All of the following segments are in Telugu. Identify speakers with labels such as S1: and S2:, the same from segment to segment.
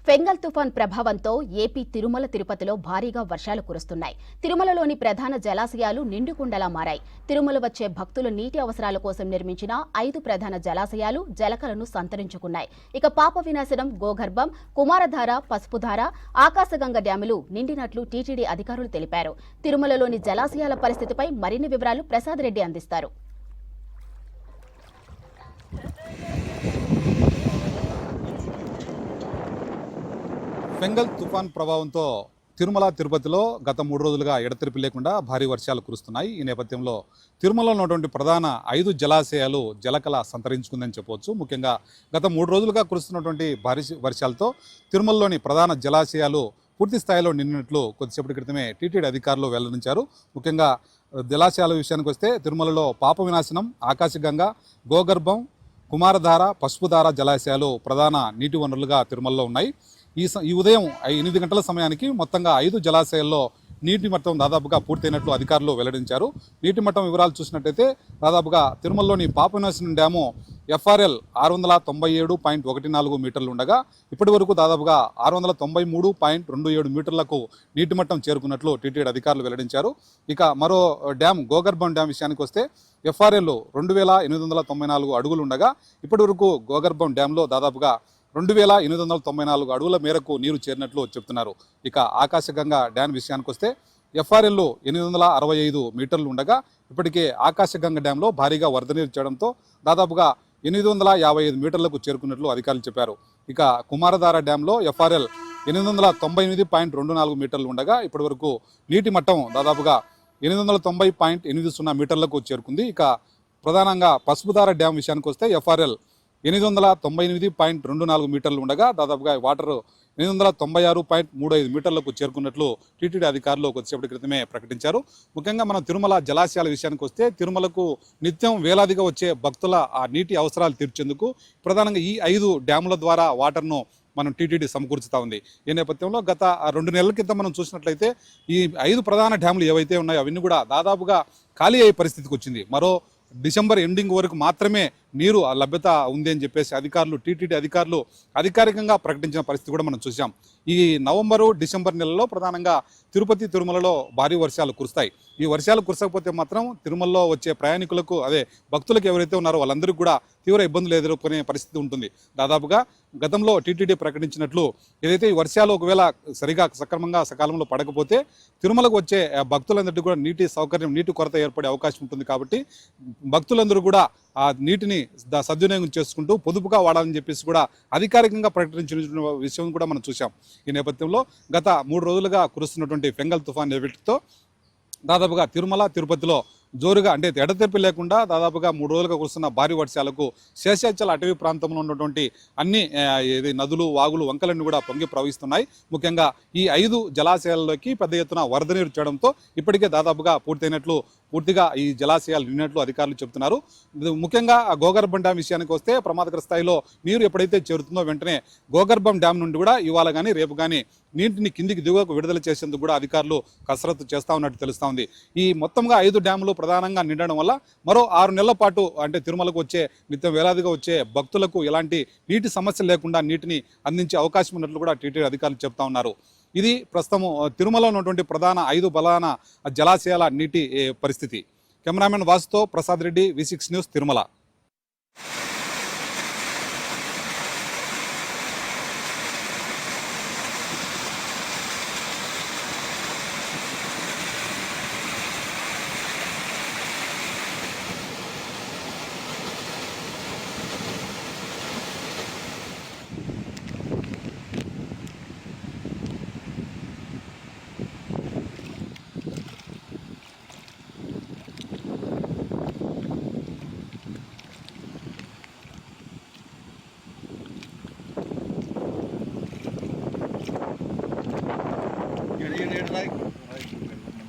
S1: ఫెంగల్ తుఫాన్ ప్రభావంతో ఏపీ తిరుమల తిరుపతిలో భారీగా వర్షాలు కురుస్తున్నాయి. తిరుమలలోని ప్రధాన జలాశయాలు నిండుకుండలా మారాయి. తిరుమల వచ్చే భక్తుల నీటి అవసరాల కోసం నిర్మించిన 5 ప్రధాన జలాశయాలు జలకలను సంతరించుకున్నాయి. ఇక పాప వినాశనం, గోగర్భం, కుమారధార, పసుపుధార, ఆకాశగంగ డ్యాములు నిండినట్లు టీటీడీ అధికారులు తెలిపారు. తిరుమలలోని జలాశయాల పరిస్థితిపై మరిన్ని వివరాలు ప్రసాద్ రెడ్డి అందిస్తారు.
S2: ఫెంగల్ తుఫాన్ ప్రభావంతో తిరుమల తిరుపతిలో గత 3 రోజులుగా ఎడతెరిపి లేకుండా భారీ వర్షాలు కురుస్తున్నాయి. ఈ నేపథ్యంలో తిరుమలలో ఉన్నటువంటి ప్రధాన 5 జలాశయాలు జలకళ సంతరించుకుందని చెప్పవచ్చు. ముఖ్యంగా గత 3 రోజులుగా కురుస్తున్నటువంటి భారీ వర్షాలతో తిరుమలలోని ప్రధాన జలాశయాలు పూర్తి స్థాయిలో నిండినట్లు కొద్దిసేపటి క్రితమే టీటీడీ అధికారులు వెల్లడించారు. ముఖ్యంగా జలాశయాల విషయానికి వస్తే తిరుమలలో పాప వినాశనం, ఆకాశగంగ, గోగర్భం, కుమారధార, పసుపుధార జలాశయాలు ప్రధాన నీటి వనరులుగా తిరుమలలో ఉన్నాయి. ఈ ఉదయం 8 గంటల సమయానికి మొత్తంగా 5 జలాశయాల్లో నీటి మట్టం దాదాపుగా పూర్తయినట్లు అధికారులు వెల్లడించారు. నీటి మట్టం వివరాలు చూసినట్టయితే దాదాపుగా తిరుమలలోని పాపవినాశనం డ్యాము FRL 697.14 మీటర్లు ఉండగా ఇప్పటి వరకు దాదాపుగా 693.27 మీటర్లకు నీటి మట్టం చేరుకున్నట్లు టీటీడీ అధికారులు వెల్లడించారు. ఇక మరో డ్యామ్ గోగర్భం డ్యామ్ విషయానికి వస్తే FRL 2894 అడుగులు ఉండగా ఇప్పటి వరకు గోగర్భం డ్యాంలో దాదాపుగా 2894 అడుగుల మేరకు నీరు చేరినట్లు చెప్తున్నారు. ఇక ఆకాశగంగ డ్యామ్ విషయానికి వస్తే FRL 865 మీటర్లు ఉండగా ఇప్పటికే ఆకాశగంగ డ్యాంలో భారీగా వరద నీరు చేయడంతో దాదాపుగా 855 మీటర్లకు చేరుకున్నట్లు అధికారులు చెప్పారు. ఇక కుమారధార డ్యాంలో FRL 898.24 మీటర్లు ఉండగా ఇప్పటి వరకు నీటి మట్టం దాదాపుగా 890.80 మీటర్లకు చేరుకుంది. ఇక ప్రధానంగా పసుపుధార డ్యామ్ విషయానికి వస్తే FRL 898.24 మీటర్లు ఉండగా దాదాపుగా వాటర్ 896.35 మీటర్లకు చేరుకున్నట్లు టీటీడీ అధికారులు కొద్దిసేపటి క్రితమే ప్రకటించారు. ముఖ్యంగా మనం తిరుమల జలాశయాల విషయానికి వస్తే తిరుమలకు నిత్యం వేలాదిగా వచ్చే భక్తుల ఆ నీటి అవసరాలు తీర్చేందుకు ప్రధానంగా ఈ 5 డ్యాముల ద్వారా వాటర్ను మనం టీటీడీ సమకూర్చుతా ఉంది. ఈ నేపథ్యంలో గత 2 నెలల క్రితం మనం చూసినట్లయితే ఈ 5 ప్రధాన డ్యాములు ఏవైతే ఉన్నాయో అవన్నీ కూడా దాదాపుగా ఖాళీ అయ్యే పరిస్థితికి వచ్చింది. మరో డిసెంబర్ ఎండింగ్ వరకు మాత్రమే నీరు లభ్యత ఉంది అని చెప్పేసి టీటీడీ అధికారులు అధికారికంగా ప్రకటించిన పరిస్థితి కూడా మనం చూసాం. ఈ నవంబరు, డిసెంబర్ నెలలో ప్రధానంగా తిరుపతి, తిరుమలలో భారీ వర్షాలు కురుస్తాయి. ఈ వర్షాలు కురసకపోతే మాత్రం తిరుమలలో వచ్చే ప్రయాణికులకు భక్తులకు ఎవరైతే ఉన్నారో వాళ్ళందరికీ కూడా తీవ్ర ఇబ్బందులు ఎదుర్కొనే పరిస్థితి ఉంటుంది. దాదాపుగా గతంలో టీటీడీ ప్రకటించినట్లు ఏదైతే ఈ వర్షాలు ఒకవేళ సరిగా సకాలంలో పడకపోతే తిరుమలకు వచ్చే భక్తులందరికీ కూడా నీటి కొరత ఏర్పడే అవకాశం ఉంటుంది. కాబట్టి భక్తులందరూ కూడా ఆ నీటిని సద్వినియోగం చేసుకుంటూ పొదుపుగా వాడాలని చెప్పేసి కూడా అధికారికంగా ప్రకటించిన విషయం కూడా మనం చూసాం. ఈ నేపథ్యంలో గత 3 రోజులుగా కురుస్తున్నటువంటి ఫెంగల్ తుఫాన్ ఎఫెక్ట్తో దాదాపుగా తిరుమల, తిరుపతిలో జోరుగా అంటే ఎడతెరిపి లేకుండా దాదాపుగా 3 రోజులుగా కురుస్తున్న భారీ వర్షాలకు శేషాచల అటవీ ప్రాంతంలో ఉన్నటువంటి అన్ని నదులు, వాగులు, వంకలన్నీ కూడా పొంగి ప్రవహిస్తున్నాయి. ముఖ్యంగా ఈ 5 జలాశయాల్లోకి పెద్ద ఎత్తున వరద నీరు చేయడంతో ఇప్పటికే దాదాపుగా పూర్తిగా ఈ జలాశయాలు నిండినట్లు అధికారులు చెబుతున్నారు. ముఖ్యంగా గోగర్భం డ్యామ్ విషయానికి వస్తే ప్రమాదకర స్థాయిలో నీరు ఎప్పుడైతే చేరుతుందో వెంటనే గోగర్భం డ్యామ్ నుండి కూడా ఇవాళ కానీ రేపు కానీ నీటిని కిందికి దిగువకు విడుదల చేసేందుకు కూడా అధికారులు కసరత్తు చేస్తూ ఉన్నట్టు తెలుస్తూ ఉంది. ఈ మొత్తంగా 5 డ్యాములు ప్రధానంగా నిండడం వల్ల మరో 6 నెలల పాటు అంటే తిరుమలకు వచ్చే నిత్యం వేలాదిగా వచ్చే భక్తులకు ఎలాంటి నీటి సమస్య లేకుండా నీటిని అందించే అవకాశం ఉన్నట్లు కూడా టీటీడీ అధికారులు చెప్తా ఉన్నారు. ఇది ప్రస్తుతం తిరుమలలో ఉన్నటువంటి ప్రధాన 5 బలాన జలాశయాల నీటి పరిస్థితి. కెమెరామెన్ వాసుతో ప్రసాద్ రెడ్డి, V6 న్యూస్, తిరుమల.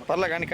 S3: పర్లే కానీ